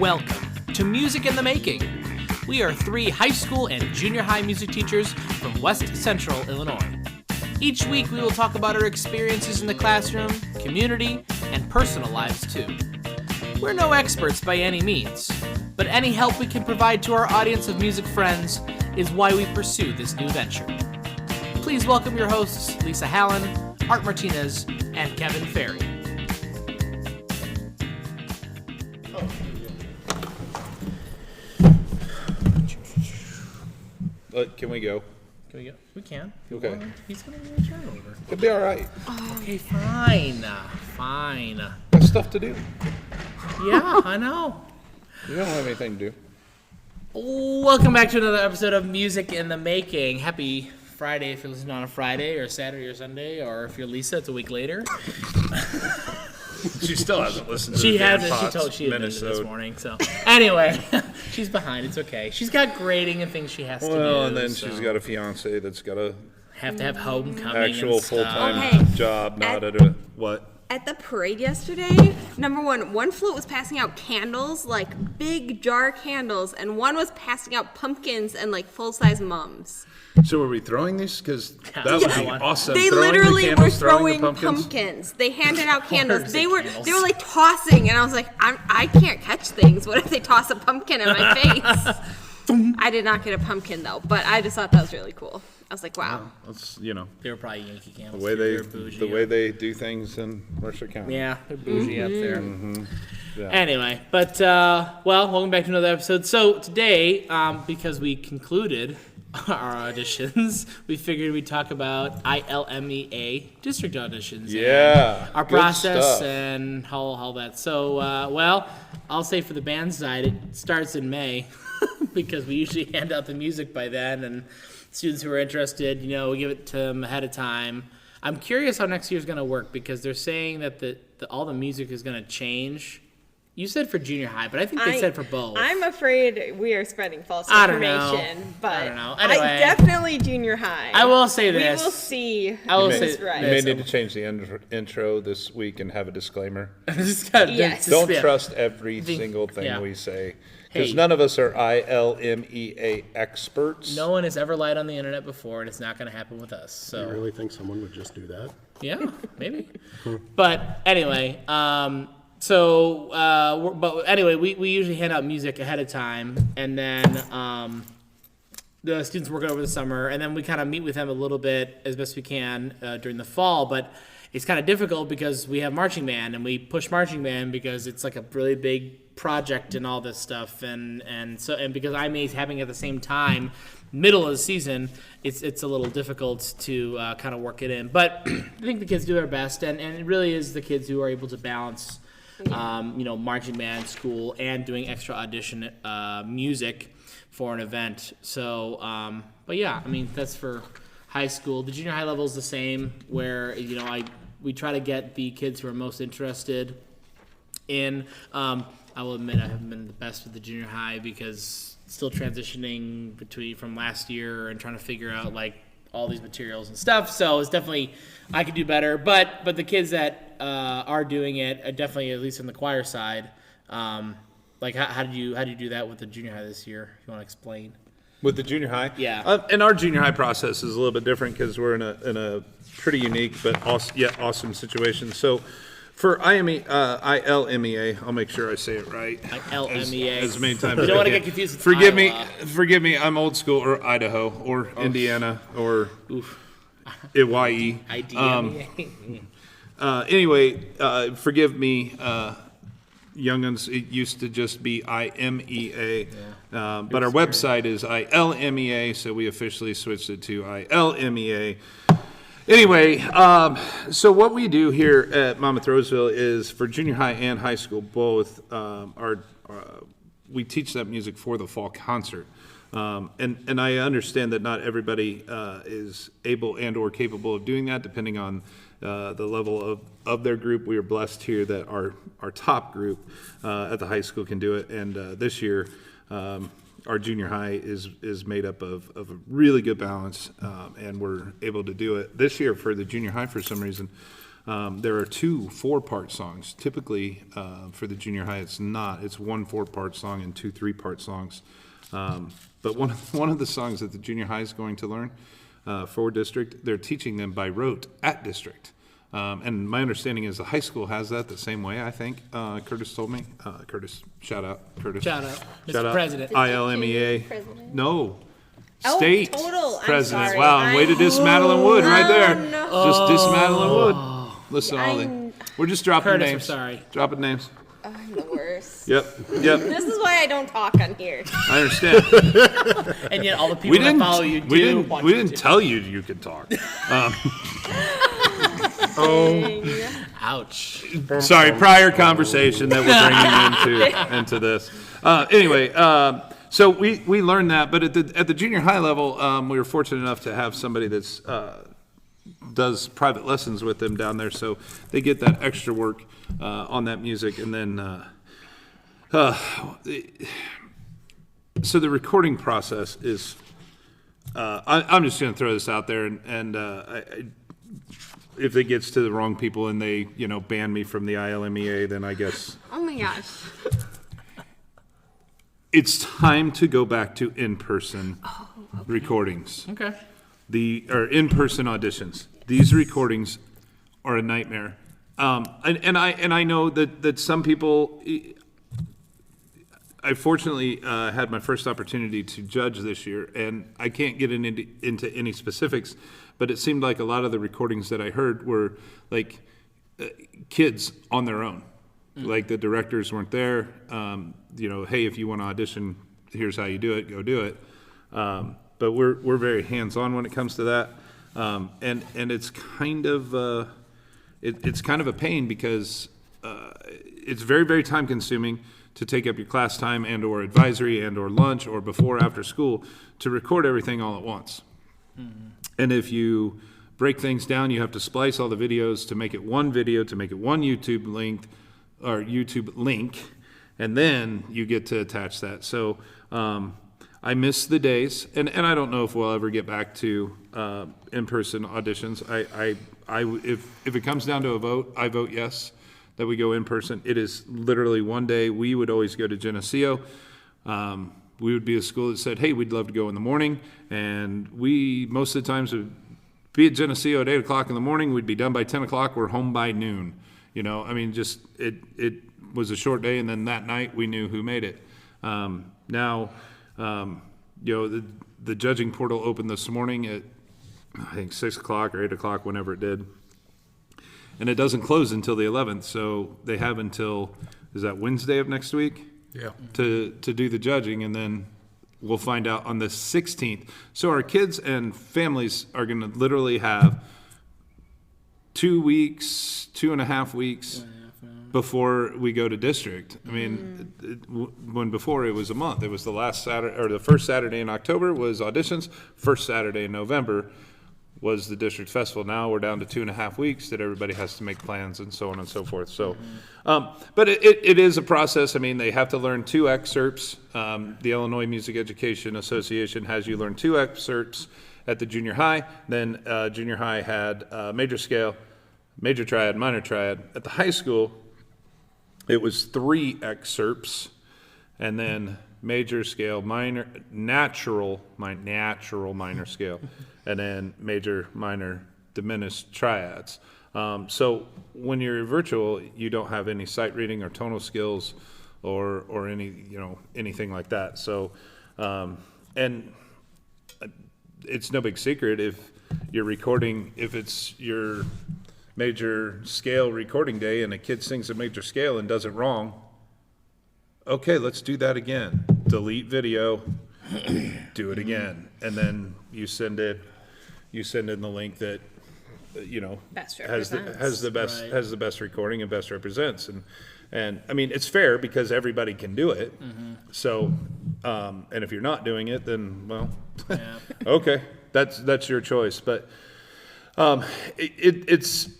Welcome to Music in the Making. We are three high school and junior high music teachers from West Central Illinois. Each week we will talk about our experiences in the classroom, community, and personal lives too. We're no experts by any means, but any help we can provide to our audience of music friends is why we pursue this new venture. Please welcome your hosts, Lisa Hallen, Art Martinez, and Kevin Ferry. Can we go? Can we go? We can. Okay. He's going to turn over. It'll be all right. Okay, fine. Fine. Got stuff to do. Yeah, I know. You don't have anything to do. Welcome back to another episode of Music in the Making. Happy Friday if you're listening on a Friday or Saturday or Sunday, or if you're Lisa, it's a week later. She still hasn't listened to She the damn hasn't. Pots She told she admitted it Minnesota. this morning. So anyway, she's behind. It's okay. She's got grading and things she has to do. Well, and then so she's got a fiance that's got a have to have homecoming actual and stuff. full-time Okay. job, not at a what? At the parade yesterday, number one float was passing out candles, like big jar candles, and one was passing out pumpkins and like full-size mums. So are we throwing these? Because Yeah. that would Yeah. be awesome. They Throwing the literally were candles, throwing the pumpkins. pumpkins. They handed out candles. Hordes They of were candles. like tossing, and I was like, I can't catch things. What if they toss a pumpkin in my face? I did not get a pumpkin though, but I just thought that was really cool. I was like, wow. That's They were probably Yankee candles. the way too. They're bougie. the way they do things in Mercer County. Yeah, they're bougie up there. Yeah. Anyway, but welcome back to another episode. So today, because we concluded our auditions, we figured we'd talk about ILMEA district auditions. Yeah, and our good process stuff. and all that. So, I'll say for the band side, it starts in May because we usually hand out the music by then, and students who are interested, we give it to them ahead of time. I'm curious how next year's going to work because they're saying that all the music is going to change. You said for junior high, but I think they said for both. I'm afraid we are spreading false I don't know. information, but I don't know. Anyway. definitely junior high. I will say this. We will see. I will who's say right. You may need to change the intro this week and have a disclaimer. Yes. Don't yeah. trust every The- single thing yeah. we say. Because Hey. none of us are ILMEA experts. No one has ever lied on the internet before, and it's not going to happen with us. So. You really think someone would just do that? Yeah, maybe. But anyway, but anyway, we usually hand out music ahead of time, and then the students work it over the summer, and then we kind of meet with them a little bit as best we can during the fall. But it's kind of difficult because we have marching band, and we push marching band because it's like a really big project and all this stuff, and because IMEA is happening at the same time, middle of the season, it's a little difficult to kind of work it in. But I think the kids do their best, and it really is the kids who are able to balance, marching band, school, and doing extra audition music for an event. So, but yeah, I mean that's for high school. The junior high level is the same, where we try to get the kids who are most interested in. I will admit I haven't been the best with the junior high because still transitioning from last year and trying to figure out like all these materials and stuff. So it's definitely I could do better. But the kids that are doing it are definitely, at least on the choir side. Like how did you do that with the junior high this year? You want to explain? With the junior high? Yeah. And our junior high process is a little bit different because we're in a pretty unique but awesome situation. So for ILMEA, I'll make sure I say it right. ILMEA. As many times You as don't I want to can. get confused with Forgive Iowa. me, I'm old school, or Idaho, or Indiana, or Hawaii. IDMEA. Anyway, forgive me, young'uns, it used to just be IMEA, but our website is ILMEA, so we officially switched it to ILMEA. Anyway, so what we do here at Monmouth Roseville is for junior high and high school both, we teach that music for the fall concert. And I understand that not everybody is able and or capable of doing that, depending on the level of their group. We are blessed here that our top group at the high school can do it, and this year our junior high is made up of a really good balance, and we're able to do it this year for the junior high for some reason. There are 2 4-part songs. Typically, for the junior high, it's not. It's 1 4-part song and 2 3-part songs. But one of the songs that the junior high is going to learn for district, they're teaching them by rote at district. And my understanding is the high school has that the same way, I think. Curtis told me. Curtis, shout out. Curtis. Shout out, Mr. Shout out. President. ILMEA. President? No. Oh, State total. I'm president. sorry. Wow, way to diss Madeline Wood right there. no. Just diss Madeline Wood. Listen, all the, we're just dropping Curtis, names. we're sorry. Dropping names. I'm the worst. Yep. This is why I don't talk on here. I understand. And yet all the people that follow you do want we you didn't to. tell you could talk. Ouch. Sorry, prior conversation that we're bringing into this. Anyway, so we learned that, but at the junior high level, we were fortunate enough to have somebody that's does private lessons with them down there, so they get that extra work on that music, and then so the recording process is. I'm just going to throw this out there, and if it gets to the wrong people and they, ban me from the ILMEA, then I guess Oh my gosh. it's time to go back to in-person recordings. Okay. Or in-person auditions. These recordings are a nightmare. And I know that some people. I fortunately had my first opportunity to judge this year, and I can't get into any specifics, but it seemed like a lot of the recordings that I heard were like kids on their own. Like the directors weren't there. Hey, if you want to audition, here's how you do it. Go do it. But we're very hands-on when it comes to that, and it's kind of it's kind of a pain because it's very, very time-consuming to take up your class time and or advisory and or lunch or before after school to record everything all at once. Mm-hmm. And if you break things down, you have to splice all the videos to make it one video, to make it one YouTube link, and then you get to attach that. So I miss the days, and I don't know if we'll ever get back to in-person auditions. If it comes down to a vote, I vote yes, that we go in person. It is literally one day. We would always go to Geneseo. We would be a school that said, hey, we'd love to go in the morning. And we, most of the times, would be at Geneseo at 8 o'clock in the morning. We'd be done by 10 o'clock. We're home by noon. Just it was a short day. And then that night, we knew who made it. Now, the judging portal opened this morning at, I think, 6 o'clock or 8 o'clock, whenever it did. And it doesn't close until the 11th, so they have until, is that Wednesday of next week? Yeah. To do the judging, and then we'll find out on the 16th. So our kids and families are going to literally have 2 weeks, 2.5 weeks before we go to district. I mean, when before it was a month. It was the last Saturday, or the first Saturday in October was auditions, first Saturday in November was the district festival. Now we're down to 2.5 weeks that everybody has to make plans and so on and so forth. So, but it is a process. I mean, they have to learn 2 excerpts. The Illinois Music Education Association has you learn 2 excerpts at the junior high. Then junior high had major scale, major triad, minor triad. At the high school, it was 3 excerpts, and then major scale, minor, natural minor scale, and then major, minor, diminished triads. So when you're virtual, you don't have any sight reading or tonal skills or any, anything like that. So, and it's no big secret if you're recording, if it's your major scale recording day and a kid sings a major scale and does it wrong, okay, let's do that again. Delete video, do it again, and then you send in the link that Best has represents. the best recording and best represents, and I mean it's fair because everybody can do it. So, and if you're not doing it, then well, okay, that's your choice. But it's.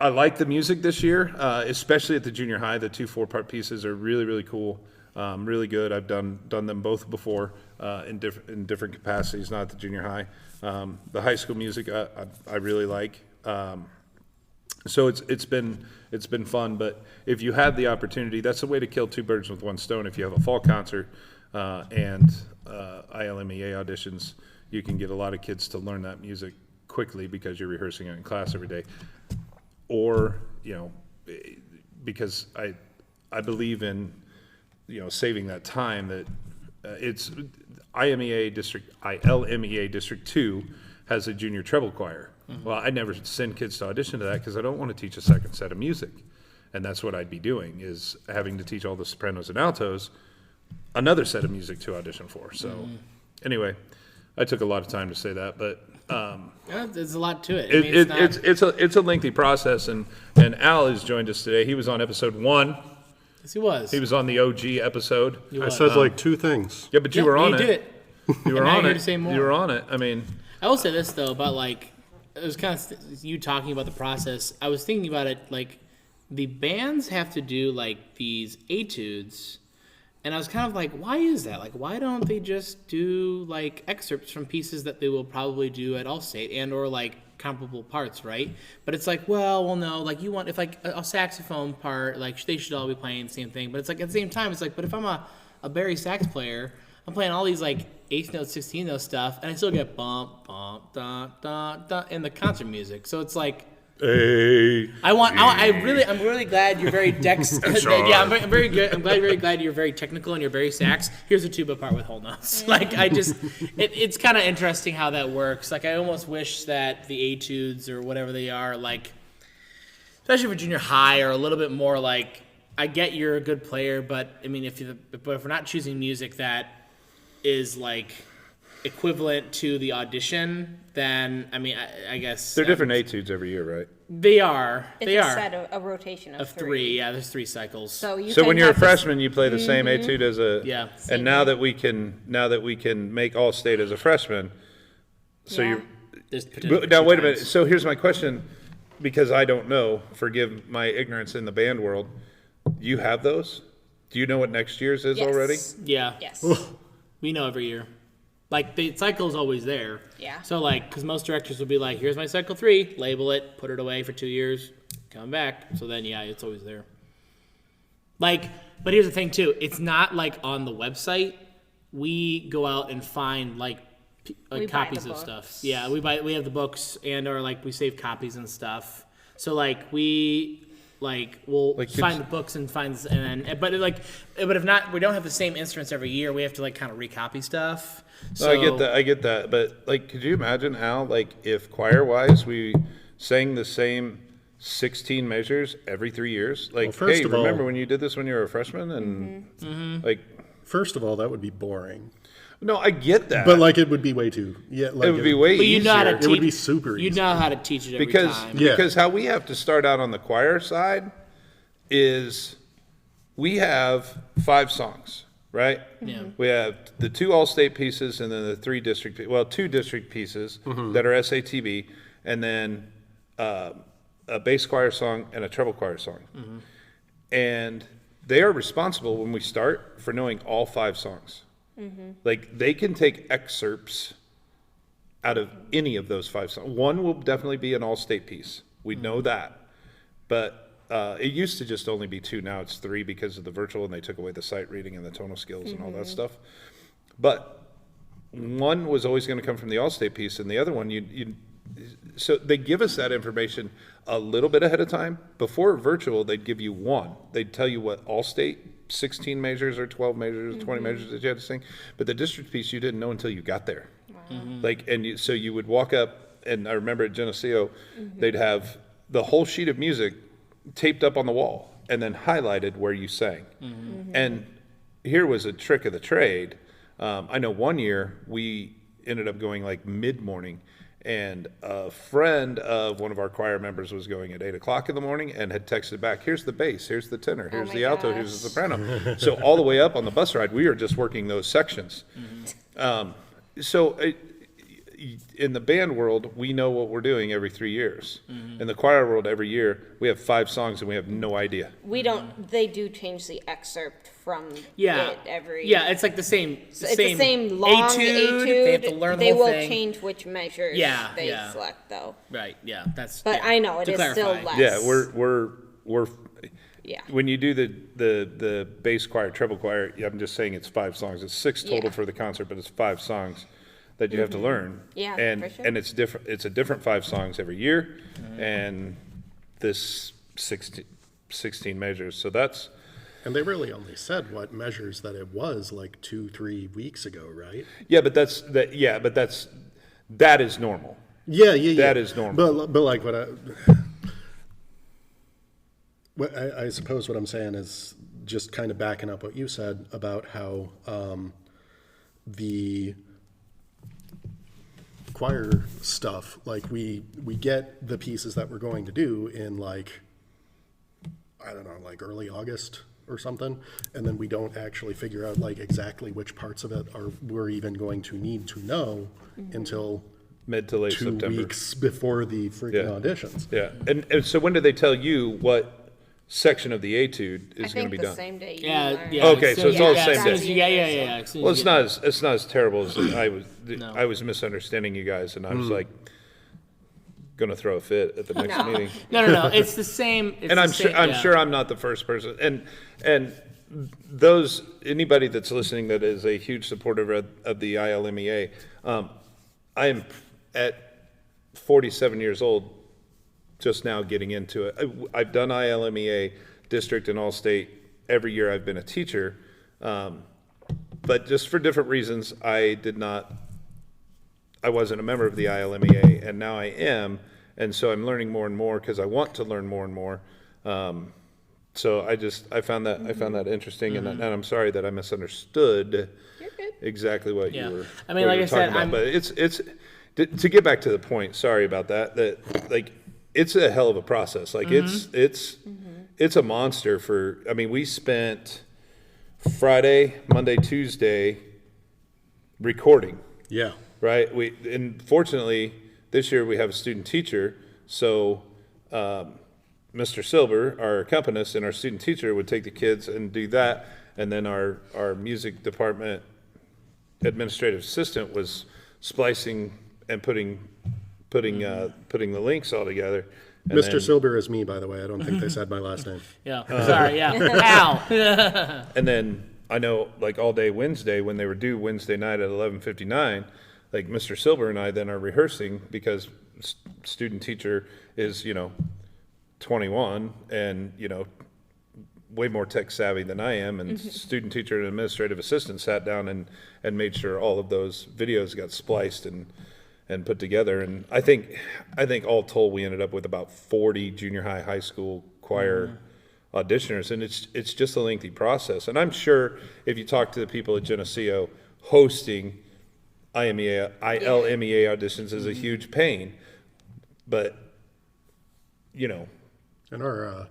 I like the music this year, especially at the junior high. The 2 4-part pieces are really, really cool, really good. I've done them both before in different capacities, not at the junior high. The high school music I really like. So it's been fun, but if you had the opportunity, that's a way to kill two birds with one stone. If you have a fall concert and ILMEA auditions, you can get a lot of kids to learn that music quickly because you're rehearsing it in class every day. Or, because I believe in, saving that time that it's ILMEA District 2 has a junior treble choir. Well, I never send kids to audition to that because I don't want to teach a second set of music. And that's what I'd be doing, is having to teach all the sopranos and altos another set of music to audition for. So anyway, I took a lot of time to say that, but there's a lot to it. it's a lengthy process, and Al has joined us today. He was on episode 1. Yes, he was. He was on the OG episode. I said like 2 things. Yeah, but you were on it. You did it. You were And now on you're here it. to say more. You were on it. I mean, I will say this though about it was kind of you talking about the process. I was thinking about it the bands have to do these etudes, and I was kind of like, why is that? Why don't they just do excerpts from pieces that they will probably do at Allstate and or comparable parts, right? But it's well, no, you want if a saxophone part, they should all be playing the same thing. But it's at the same time, it's but if I'm a Barry sax player, I'm playing all these 8th note, 16th note stuff, and I still get bump, bump, da, da, da in the concert music. So it's hey. I'm really glad you're very yeah, I'm very good. I'm very glad you're very technical and you're very sax. Here's a tuba part with whole notes. It's kind of interesting how that works. I almost wish that the etudes or whatever they are, especially for junior high, are a little bit more I get you're a good player, but I mean, if we're not choosing music that is equivalent to the audition, then I mean, I guess They're different etudes every year, right? They are. It's a set of a rotation of three. Yeah, there's 3 cycles. So when you're a freshman, you play the same etude as a Yeah. And now that we can make all state as a freshman, so Yeah. you're. There's potential Now for wait 2 a minute. times. So here's my question, because I don't know. Forgive my ignorance in the band world. You have those? Do you know what next year's is Yes. already? Yeah. Yes. We know every year. The cycle's always there. Yeah. So because most directors will be here's my cycle 3, label it, put it away for 2 years, come back. So then yeah, it's always there. But here's the thing too. It's not on the website. We go out and find We buy copies the of books. stuff. Yeah, we have the books and or we save copies and stuff. So we'll kids- find the books and but if not, we don't have the same instruments every year. We have to kind of recopy stuff. No, So I get that. But could you imagine, Al, if choir-wise we sang the same 16 measures every 3 years? first hey, of all- remember when you did this when you were a freshman? And First of all, that would be boring. no, I get that. But it would be way too. Yeah, it would be way But you know how to easier. It would teach- be super You easy. know how to teach it every because time. Yeah. because how we have to start out on the choir side is we have 5 songs, right? Yeah. We have the 2 all-state pieces and then the 3 2 district pieces that are SATB, and then a bass choir song and a treble choir song. And they are responsible when we start for knowing all 5 songs. They can take excerpts out of any of those 5 songs. One will definitely be an all-state piece. We know that. But it used to just only be 2. Now it's 3 because of the virtual, and they took away the sight reading and the tonal skills and all that stuff. But one was always going to come from the all-state piece, and the other one, so they give us that information a little bit ahead of time. Before virtual, they'd give you 1. They'd tell you what all-state 16 measures or 12 measures or 20 measures that you had to sing. But the district piece you didn't know until you got there. So you would walk up, and I remember at Geneseo, they'd have the whole sheet of music taped up on the wall and then highlighted where you sang. And here was a trick of the trade. I know one year we ended up going mid-morning, and a friend of one of our choir members was going at 8 o'clock in the morning and had texted back, here's the bass, here's the tenor, here's my the alto, here's the gosh. soprano. So all the way up on the bus ride, we were just working those sections. So in the band world, we know what we're doing every 3 years. In the choir world, every year, we have 5 songs and we have no idea. We don't, they do change the excerpt from Yeah. it every. Yeah, it's like the same. So it's the same long etude. They have to learn the They whole will thing. change which measures Yeah, they yeah. select, though. Right. Yeah. That's. But yeah, I know it to is still clarify. less. Yeah, we're Yeah. when you do the bass choir, treble choir, I'm just saying it's 5 songs. It's 6 total Yeah. for the concert, but it's 5 songs that you have to learn. Yeah, and for sure. and it's different. It's a different 5 songs every year, and this 16 measures. So that's. And they really only said what measures that it was like 2-3 weeks ago, right? Yeah, but that is normal. Yeah, yeah, yeah. That is normal. But like I suppose what I'm saying is just kind of backing up what you said about how the choir stuff, like we get the pieces that we're going to do in like, I don't know, like early August or something, and then we don't actually figure out like exactly which parts of it we're even going to need to know until Mid to late 2 September. weeks before the freaking Yeah. auditions. Yeah, and so when do they tell you what section of the etude I is going to think be the done? same day you Yeah. learn. Yeah. Okay, as so soon it's as all you- the yeah, same as soon day. as you- Yeah. Yeah. Yeah. As soon Well, as it's not as terrible as I was. No. I was misunderstanding you guys, and I was like, going to throw a fit at the next meeting. No. It's the same. It's And the I'm sure same- I'm yeah. sure I'm not the first person. And those anybody that's listening that is a huge supporter of the ILMEA, I am at 47 years old, just now getting into it. I've done ILMEA district and all state every year. I've been a teacher, but just for different reasons, I wasn't a member of the ILMEA, and now I am, and so I'm learning more and more because I want to learn more and more. So I found that interesting, and I'm sorry that I misunderstood exactly what Yeah. you were. I mean, what like you were I said, talking about. But it's to get back to the point. Sorry about that. That like it's a hell of a process. Like it's a monster. I mean, we spent Friday, Monday, Tuesday recording. Yeah. Right. And fortunately this year we have a student teacher. So Mr. Silber, our accompanist and our student teacher, would take the kids and do that. And then our music department administrative assistant was splicing and putting the links all together. And Mr. then- Silber is me, by the way. I don't think they said my last name. Yeah. Sorry. Yeah. Ow. And then I know, like all day Wednesday, when they were due Wednesday night at 11:59, like Mr. Silber and I then are rehearsing because student teacher is 21 and way more tech savvy than I am, and student teacher and administrative assistant sat down and made sure all of those videos got spliced and put together. And I think all told we ended up with about 40 junior high school choir auditioners, and it's just a lengthy process. And I'm sure if you talk to the people at Geneseo, hosting ILMEA auditions is a huge pain, but And our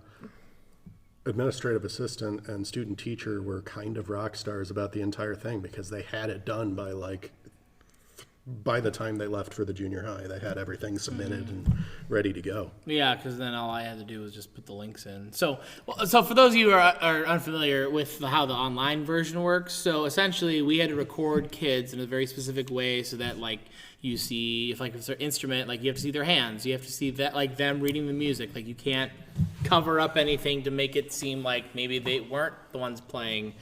administrative assistant and student teacher were kind of rock stars about the entire thing because they had it done by the time they left for the junior high. They had everything submitted and ready to go. Yeah, because then all I had to do was just put the links in. So for those of you who are unfamiliar with how the online version works, so essentially we had to record kids in a very specific way so that like you see if it's their instrument, like you have to see their hands, you have to see that like them reading the music, like you can't cover up anything to make it seem like maybe they weren't the ones playing.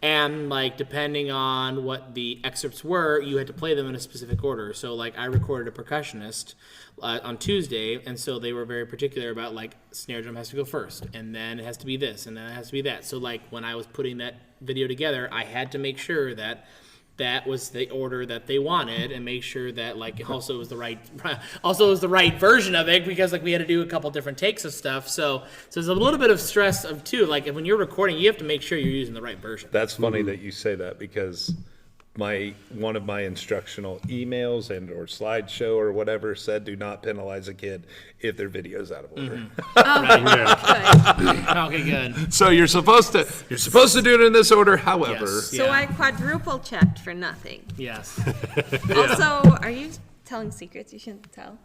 And like depending on what the excerpts were, you had to play them in a specific order. So like I recorded a percussionist on Tuesday, and so they were very particular about like snare drum has to go first, and then it has to be this, and then it has to be that. So like when I was putting that video together, I had to make sure that that was the order that they wanted, and make sure that like also was the right version of it, because like we had to do a couple different takes of stuff. So there's a little bit of stress of too, like when you're recording, you have to make sure you're using the right version. That's funny that you say that, because one of my instructional emails and or slideshow or whatever said, do not penalize a kid if their video's out of order. Okay, good. So you're supposed to do it in this order. However, Yes. So Yeah. I quadruple checked for nothing. Yes. Also, are you telling secrets you shouldn't tell.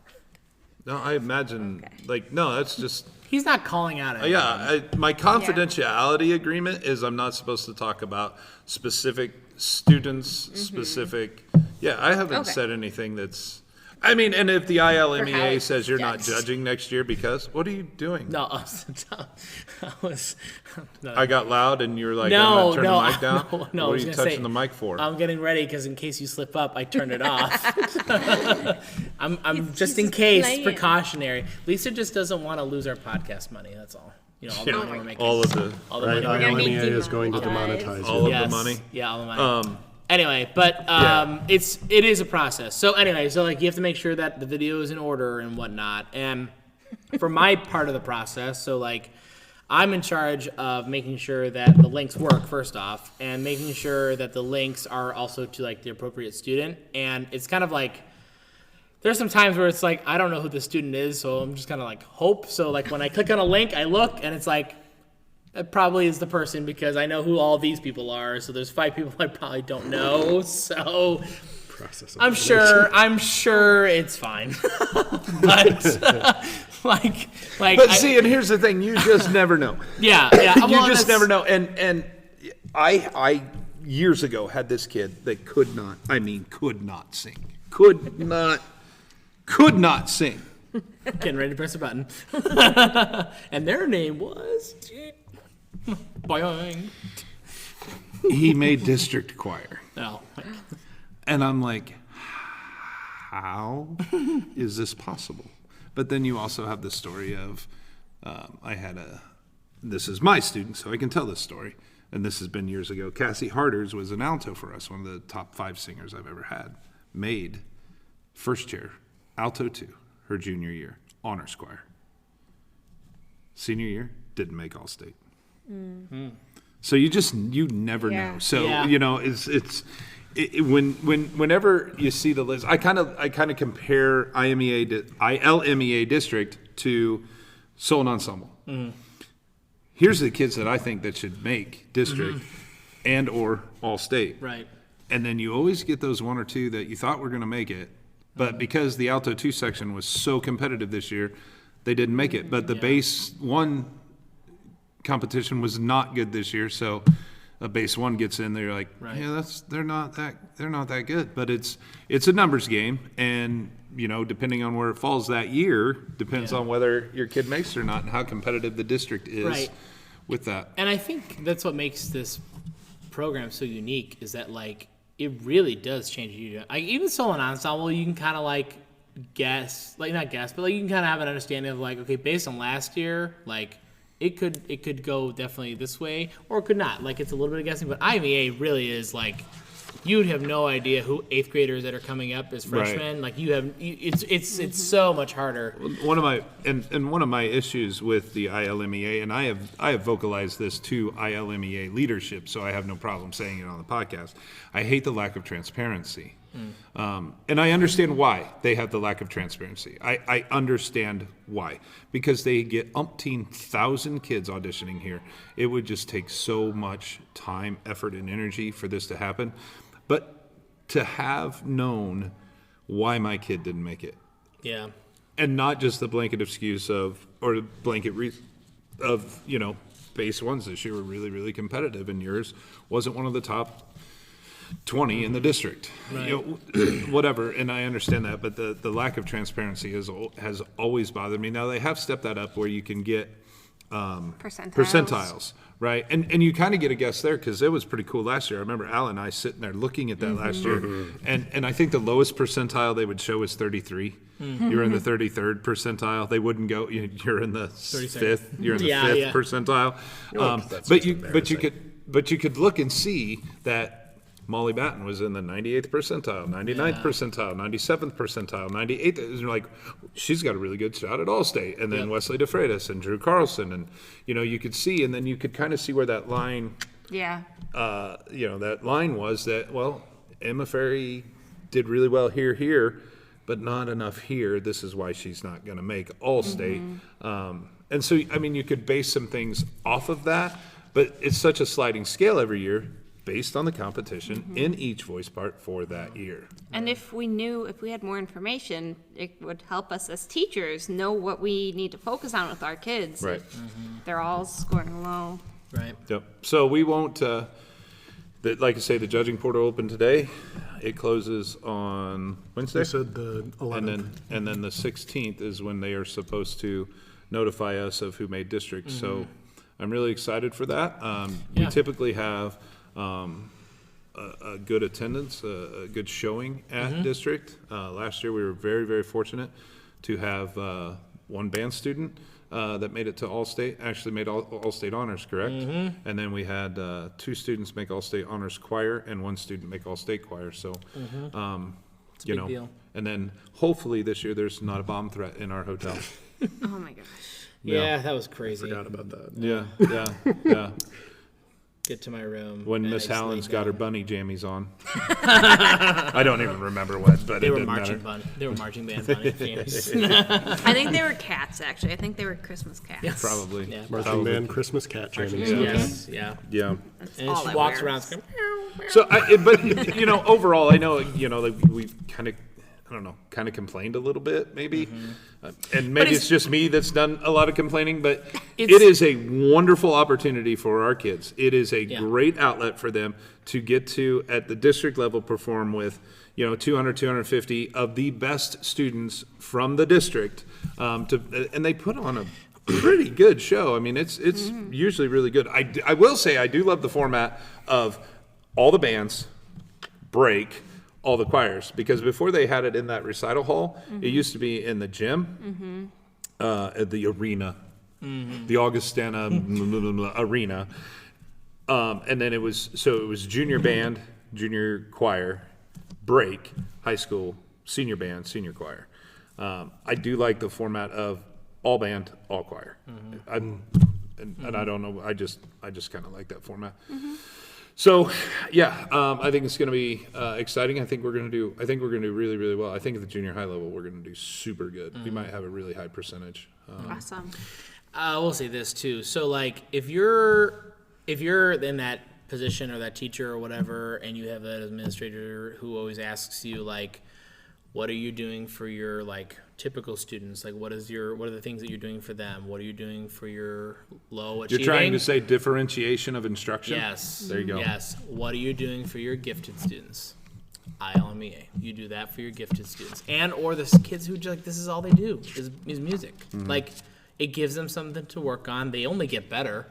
No, I imagine, no, that's just, He's not calling out anyone. my confidentiality agreement is I'm not supposed to talk about specific students, specific, I haven't Okay. said anything that's, I mean, and if the ILMEA it's says you're not judged. judging next year because, what are you doing? No, I was. No, I got loud and you were like, no, I'm gonna turn the mic down? no. I What are was you gonna touching say, the mic for? I'm getting ready because in case you slip up, I turned it off. I'm just in just case, playing. precautionary. Lisa just doesn't want to lose our podcast money. That's all. All the money we're making. All of the, All the Right, money. gonna be ILMEA is going to demonetized. demonetize all you. of the money. Yeah, all the money. Anyway, but it is a process. So anyway, so like you have to make sure that the video is in order and whatnot. And for my part of the process, so like I'm in charge of making sure that the links work first off, and making sure that the links are also to like the appropriate student. And it's kind of like there's some times where it's like I don't know who the student is, so I'm just kind of like hope. So like when I click on a link, I look and it's like that probably is the person because I know who all these people are. So there's 5 people I probably don't know. So Process of I'm sure it's fine. But But see, and here's the thing, you just never know. yeah. You well, just that's- never know. And I years ago had this kid that could not sing. Could not sing. Getting ready to press a button. And their name was Boing. He made district choir. Oh, And I'm like, how is this possible? But then you also have the story of, this is my student, so I can tell this story. And this has been years ago. Cassie Harders was an alto for us, one of the top 5 singers I've ever had. Made first chair, alto 2, her junior year, honors choir. Senior year, didn't make all state. So you never know. So whenever you see the list, I kind of compare ILMEA district to solo and ensemble. Here's the kids that I think that should make district and or all state. right. And then you always get those 1 or 2 that you thought were going to make it, but because the alto 2 section was so competitive this year, they didn't make it. But the bass 1 competition was not good this year, so a bass 1 gets in there, like, Right. yeah, they're not that good. But it's a numbers game, and depending on where it falls that year, depends on whether your kid makes it or not, and how competitive the district is Right. with that. And I think that's what makes this program so unique is that like it really does change you. Like even solo and ensemble, you can kind of like guess, like not guess, but like you can kind of have an understanding of like, okay, based on last year, like it could go definitely this way or it could not. Like it's a little bit of guessing, but IMEA really is like you'd have no idea who 8th graders that are coming up as freshmen. Right. Like it's so much harder. One of my issues with the ILMEA, and I have vocalized this to ILMEA leadership, so I have no problem saying it on the podcast. I hate the lack of transparency, and I understand why they have the lack of transparency. I understand why, because they get umpteen thousand kids auditioning here. It would just take so much time, effort, and energy for this to happen. But to have known why my kid didn't make it, Yeah. and not just the blanket excuse of, or the blanket reason of, base 1s this year were really, really competitive, and yours wasn't one of the top 20 in the district. Right. Whatever, and I understand that, but the lack of transparency has always bothered me. Now, they have stepped that up where you can get percentiles, right? And you kind of get a guess there because it was pretty cool last year. I remember Al and I sitting there looking at that last year, and I think the lowest percentile they would show is 33. You're in the 33rd percentile. They wouldn't go. You're in the 5th. You're in the 5th percentile. But you could look and see that Molly Batten was in the 98th percentile, 99th percentile, 97th percentile, 98th. And you're like, she's got a really good shot at All-State. And then Wesley DeFreitas and Drew Carlson. And, you could see, and then you could kind of see where that line, that line was that, well, Emma Ferry did really well here, but not enough here. This is why she's not going to make All-State. And so, you could base some things off of that, but it's such a sliding scale every year. based on the competition in each voice part for that year. And if we had more information, it would help us as teachers know what we need to focus on with our kids. Right. If they're all scoring low. Right. Yep. So we won't, like I say, the judging portal opened today. It closes on Wednesday. They said the 11th. And then the 16th is when they are supposed to notify us of who made district. So I'm really excited for that. We Yeah. typically have a good attendance, a good showing at district. Last year, we were very, very fortunate to have one band student that made it to All-State, actually made All-State honors, correct? And then we had 2 students make All-State honors choir and 1 student make All-State choir. So, you big know, deal. and then hopefully this year there's not a bomb threat in our hotel. Oh my gosh. Yeah, that was crazy. Forgot about that. Yeah. Get to my room. When and Miss I just Hallen's laid got her down. bunny jammies on. I don't even remember what, but They it were didn't marching matter. They were marching band bunny James. I think they were cats, actually. I think they were Christmas cats. Yes. Probably. Yeah. Marching Probably. band, Christmas cat jamming. Yes. Yeah. Yeah. That's And all she I walks wear. around screaming. So, but you know, overall, I know, you know, like we've kind of, I don't know, kind of complained a little bit, maybe, and maybe it's just me that's done a lot of complaining. But it is a wonderful opportunity for our kids. It is a great outlet for them to get to at the district level perform with, you know, 200, 250 of the best students from the district, and they put on a pretty good show. I mean, it's usually really good. I will say I do love the format of all the bands break all the choirs, because before they had it in that recital hall, it used to be in the gym, at the arena, the Augustana arena, and then it was junior band, junior choir, break, high school, senior band, senior choir. I do like the format of all band, all choir. And I don't know, I just kind of like that format. So, yeah, I think it's going to be exciting. I think we're going to do really, really well. I think at the junior high level, we're going to do super good. We might have a really high percentage. Awesome. We'll say this too. So, like, if you're in that position or that teacher or whatever, and you have an administrator who always asks you, like, what are you doing for your, like, typical students? Like, what are the things that you're doing for them? What are you doing for your low achieving? You're trying to say differentiation of instruction? Yes. There you go. Yes. What are you doing for your gifted students? ILMEA. You do that for your gifted students. And or the kids who just, like, this is all they do is music. Like, it gives them something to work on. They only get better.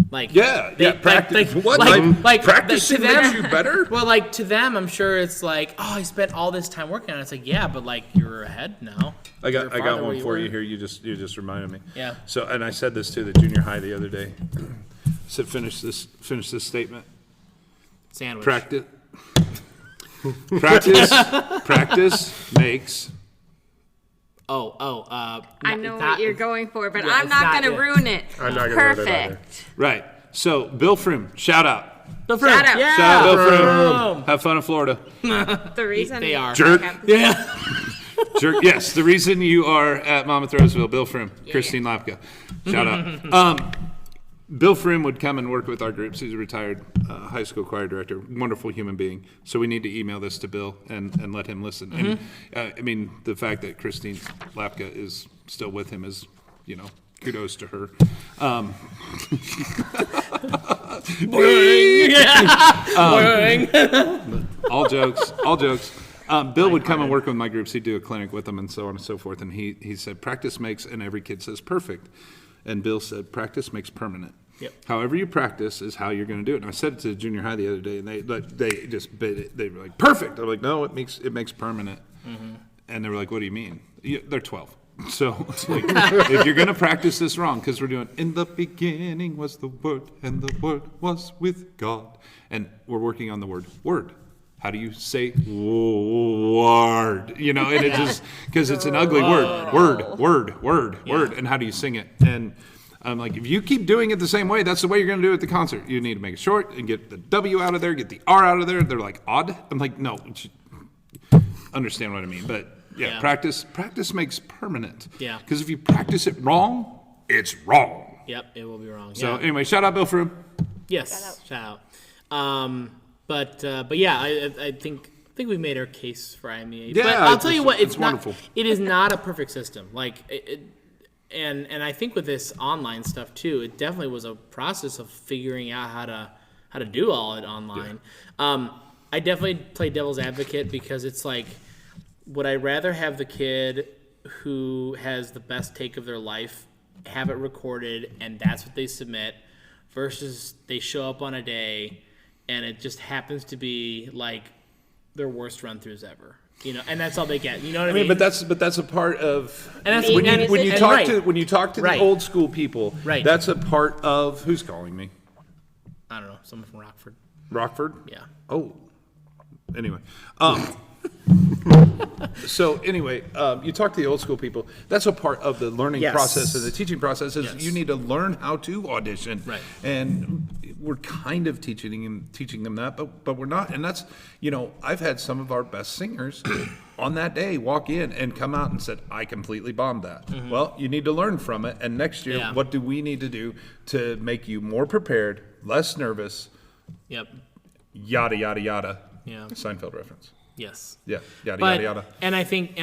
Like, Practice. What? Like Practicing to them, makes you better? Well, like, to them, I'm sure it's like, oh, I spent all this time working on it. It's like, yeah, but, like, you're ahead now. I got You're farther one where for were. you here. You just reminded me. Yeah. So, and I said this to the junior high the other day. Said finish this statement. Sandwich. Practice makes. I know what you're going for, but Yeah, I'm it's not not going to it. ruin it. I'm not gonna ruin it either. Perfect. Right. So Bill Froome, shout out. Bill Froome. Shout out. Yeah. Shout out Bill Froome. Froome. Have fun in Florida. The reason They are. Jerk. Yeah. Jerk. Yes, the reason you are at Monmouth Roseville, Bill Froome, Christine Lapka. Shout out. Bill Froome would come and work with our groups. He's a retired high school choir director, wonderful human being. So we need to email this to Bill and let him listen. And I mean, the fact that Christine Lapka is still with him is, you know, kudos to her. All jokes. Bill would come and work with my groups. He'd do a clinic with them and so on and so forth. And he said, practice makes, and every kid says perfect. And Bill said, practice makes permanent. Yep. However you practice is how you're going to do it. And I said it to junior high the other day, and they just bit it. They were like, perfect. I'm like, no, it makes permanent. And they were like, what do you mean? They're 12. So like, if you're going to practice this wrong, because we're doing, in the beginning was the Word, and the Word was with God. And we're working on the word. How do you say word? You know, and it just, because it's an ugly word. And how do you sing it? And I'm like, if you keep doing it the same way, that's the way you're going to do it at the concert. You need to make it short and get the W out of there, get the R out of there. They're like, odd. I'm like, no, understand what I mean. But yeah. Practice makes permanent. Yeah. Because if you practice it wrong, it's wrong. Yep, it will be wrong. So Yeah. anyway, shout out Bill Froome. Yes, shout out. But yeah, I think we made our case for IMEA. Yeah, but I'll tell you what, it's it's not. wonderful. It is not a perfect system. Like and I think with this online stuff too, it definitely was a process of figuring out how to do all it online. I definitely play devil's advocate because it's like, would I rather have the kid who has the best take of their life have it recorded and that's what they submit versus they show up on a day and it just happens to be like their worst run-throughs ever, and that's all they get. You know what I mean? But that's a part of And that's when you talk right. to the Right. old school people. Right. That's a part of who's calling me. I don't know, someone from Rockford. Rockford. Yeah. Oh. Anyway. So anyway, you talk to the old school people. That's a part of the learning Yes. process and the teaching process is Yes. you need to learn how to audition. Right. And we're kind of teaching them that, but we're not. And that's, I've had some of our best singers on that day walk in and come out and said, I completely bombed that. Mm-hmm. Well, you need to learn from it. And next year, Yeah. what do we need to do to make you more prepared, less nervous, Yep. yada, yada, yada. Yeah. Seinfeld reference. Yes. Yeah, yada, But, yada, yada. and I think,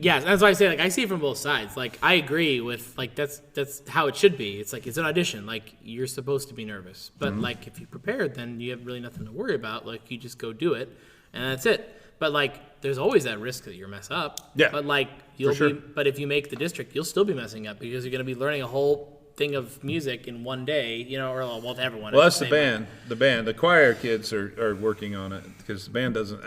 yes, that's why I say, like, I see it from both sides. Like, I agree with, like, that's how it should be. It's like, it's an audition. Like, you're supposed to be nervous. But, Mm-hmm. like, if you're prepared, then you have really nothing to worry about. Like, you just go do it, and that's it. But, like, there's always that risk that you'll mess up. Yeah, But, like, but if you make the district, you'll still be messing up because you're going to be learning a whole thing of music in one day, or, well, everyone. Well, that's the band. The choir kids are working on it because the band doesn't.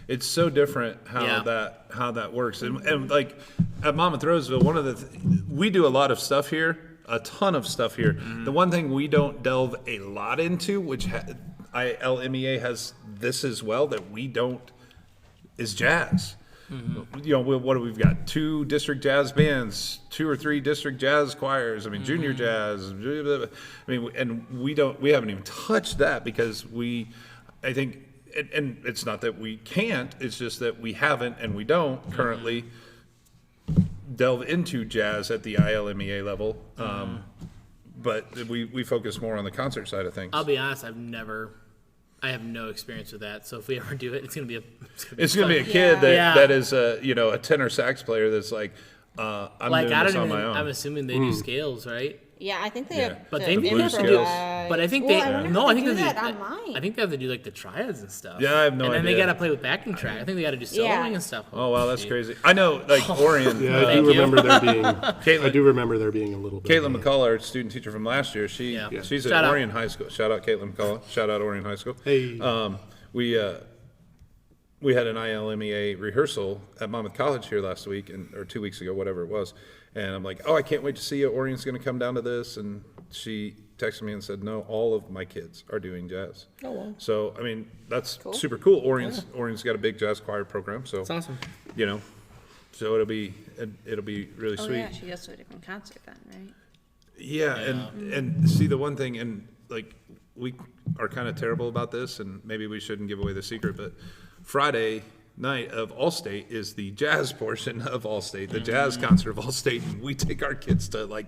It's so different how that works. And like at Monmouth Roseville, one of we do a lot of stuff here, a ton of stuff here. Mm-hmm. The one thing we don't delve a lot into, which ILMEA has this as well, that we don't, is jazz. Mm-hmm. What do we've got? 2 district jazz bands, 2 or 3 district jazz choirs. I mean, junior Mm-hmm. jazz. I mean, and we haven't even touched that because I think, and it's not that we can't. It's just that we haven't and we don't currently delve into jazz at the ILMEA level. But we focus more on the concert side of things. I'll be honest, I have no experience with that. So if we ever do it, it's gonna be It's gonna be a fun. kid Yeah. that is a tenor sax player that's like, I'm Like, doing I this don't on even. my own. I'm assuming they do scales, right? Yeah, I think they Yeah. have. But the they need blues to skills. But I think Well, they. I wonder if No, I they think do they that do. online. I think they have to do like the triads and stuff. Yeah, I have no and then they idea. gotta play with backing track. I think they gotta do soloing Yeah. and stuff. Oh wow, that's Shit. crazy. I know, like Orion. Yeah, I Thank do you. remember there being. Caitlin- I do remember there being a little bit. Caitlin McCullough, our student teacher from last year, she's Yeah. at Shout out. Orion High School. Shout out Caitlin McCullough. Shout out Orion High School. Hey. We had an ILMEA rehearsal at Monmouth College here last week, or 2 weeks ago, whatever it was. And I'm like, oh, I can't wait to see you. Orion's going to come down to this. And she texted me and said, no, all of my kids are doing jazz. Oh, wow. So, I mean, that's super cool. Orion's got a big jazz choir program. So, It's awesome. So it'll be really Oh sweet. yeah, she goes to a different concert then, right? Yeah, and see the one thing, and like we are kind of terrible about this, and maybe we shouldn't give away the secret, but Friday night of Allstate is the jazz portion of Allstate, the jazz concert of Allstate, and we take our kids to like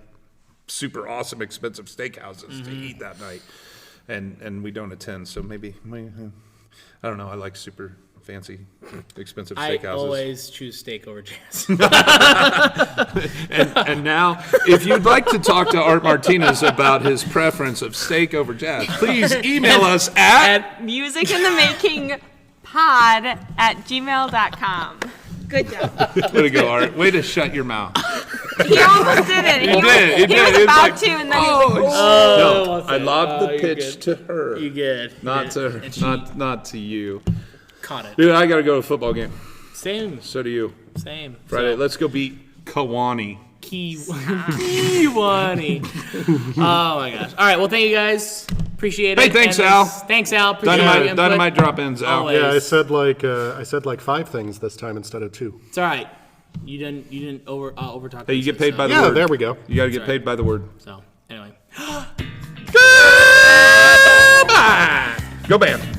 super awesome, expensive steakhouses to eat that night, and we don't attend, so maybe I don't know. I like super fancy, expensive I steakhouses. always choose steak over jazz. And now, if you'd like to talk to Art Martinez about his preference of steak over jazz, please email us at musicandthemaking.pod@gmail.com. Good job. way to go, Art. Way to shut your mouth. He almost did it. He did. He did. was It's about like, to, and then he was like, No, I lobbed the you're pitch to her, You good? not to her, And she not to you. caught it. Dude, I gotta go to a football game. Same. So do you. Same. Friday, So, let's go beat Kiwani. Kiwani. Oh my gosh. All right. Well, thank you guys. Appreciate it. Hey, thanks, And Al. Thanks, Al. Appreciate your Dynamite, input. dynamite drop-ins out. Always. Yeah, I said like 5 things this time instead of 2. It's all right. You didn't over talk. Hey, you get paid by the Yeah, word. there we go. You gotta get That's paid by the word. So anyway. Go band.